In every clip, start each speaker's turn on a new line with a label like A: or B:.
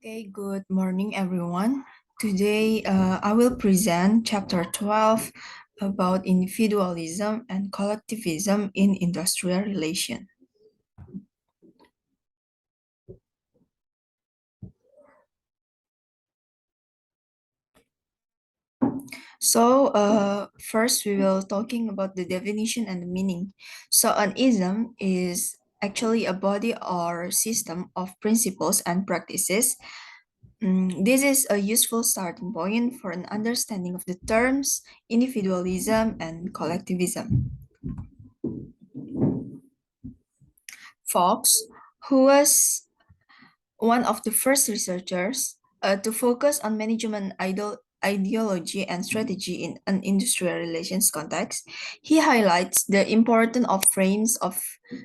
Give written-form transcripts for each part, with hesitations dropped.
A: Okay, good morning, everyone. Today, I will present chapter 12 about individualism and collectivism in industrial relation. First we will talking about the definition and the meaning. So, an ism is actually a body or system of principles and practices. This is a useful starting point for an understanding of the terms individualism and collectivism. Fox, who was one of the first researchers to focus on management ideology and strategy in an industrial relations context, he highlights the importance of frames of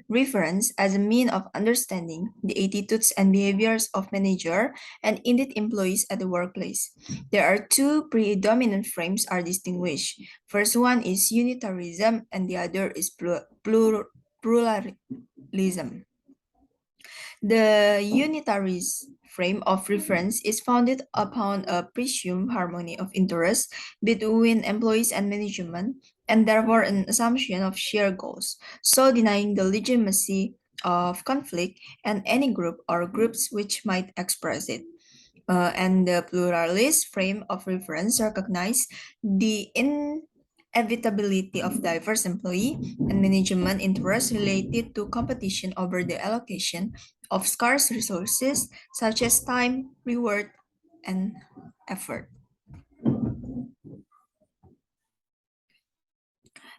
A: reference as a mean of understanding the attitudes and behaviors of manager and indeed employees at the workplace. There are two predominant frames are distinguished. First one is unitarism and the other is pluralism. The unitarist frame of reference is founded upon a presumed harmony of interest between employees and management, and therefore an assumption of shared goals, so denying the legitimacy of conflict and any group or groups which might express it. And the pluralist frame of reference recognize the inevitability of diverse employee and management interests related to competition over the allocation of scarce resources such as time, reward, and effort.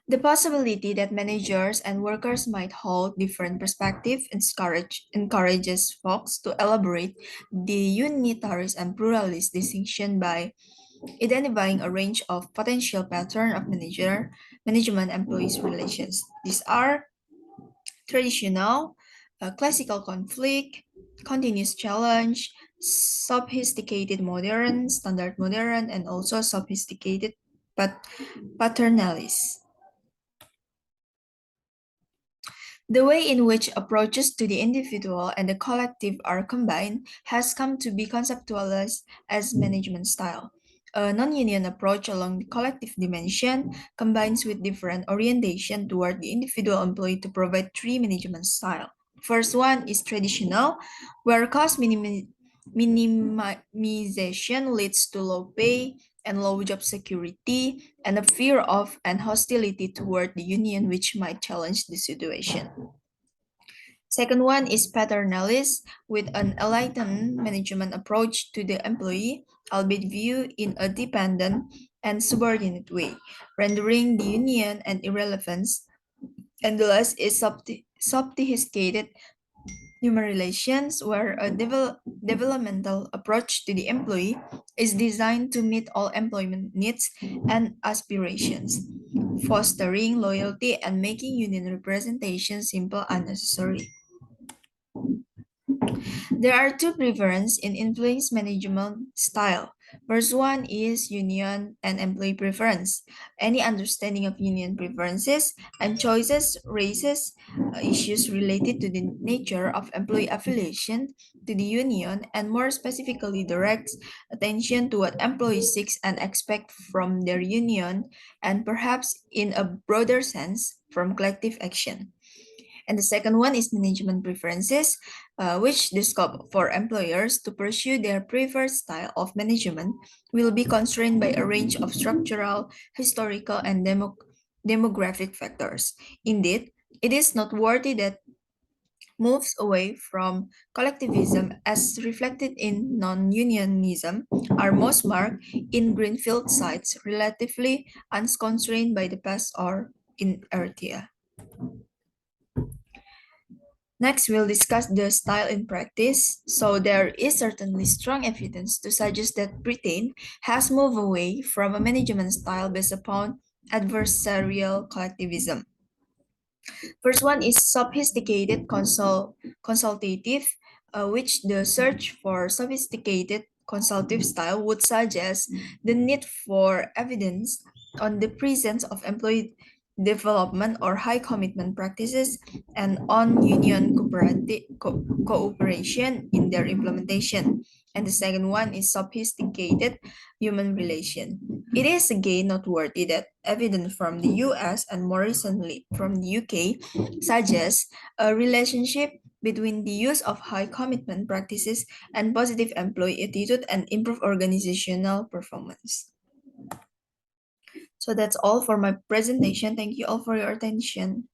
A: The possibility that managers and workers might hold different perspectives encourages folks to elaborate the unitarist and pluralist distinction by identifying a range of potential pattern of management employees relations. These are traditional, classical conflict, continuous challenge, sophisticated modern, standard modern, and also sophisticated but paternalist. The way in which approaches to the individual and the collective are combined has come to be conceptualized as management style. A non-union approach along the collective dimension combines with different orientation toward the individual employee to provide three management style. First one is traditional, where minimization leads to low pay and low job security and a fear of and hostility toward the union which might challenge the situation. Second one is paternalist with an enlightened management approach to the employee, albeit viewed in a dependent and subordinate way, rendering the union an irrelevance. And the last is sophisticated human relations, where a developmental approach to the employee is designed to meet all employment needs and aspirations, fostering loyalty and making union representation simple and necessary. There are two preferences in influence management style. First one is union and employee preference. Any understanding of union preferences and choices raises issues related to the nature of employee affiliation to the union and more specifically directs attention to what employees seek and expect from their union and perhaps in a broader sense from collective action. And the second one is management preferences, which the scope for employers to pursue their preferred style of management will be constrained by a range of structural, historical, and demographic factors. Indeed, it is noteworthy that moves away from collectivism as reflected in non-unionism are most marked in greenfield sites relatively unconstrained by the past or inertia. Next, we'll discuss the style in practice. So there is certainly strong evidence to suggest that Britain has moved away from a management style based upon adversarial collectivism. First one is sophisticated consultative, which the search for sophisticated consultative style would suggest the need for evidence on the presence of employee development or high commitment practices and on union cooperation in their implementation. And the second one is sophisticated human relation. It is again noteworthy that evidence from the US and more recently from the UK suggests a relationship between the use of high commitment practices and positive employee attitude and improved organizational performance. So that's all for my presentation. Thank you all for your attention.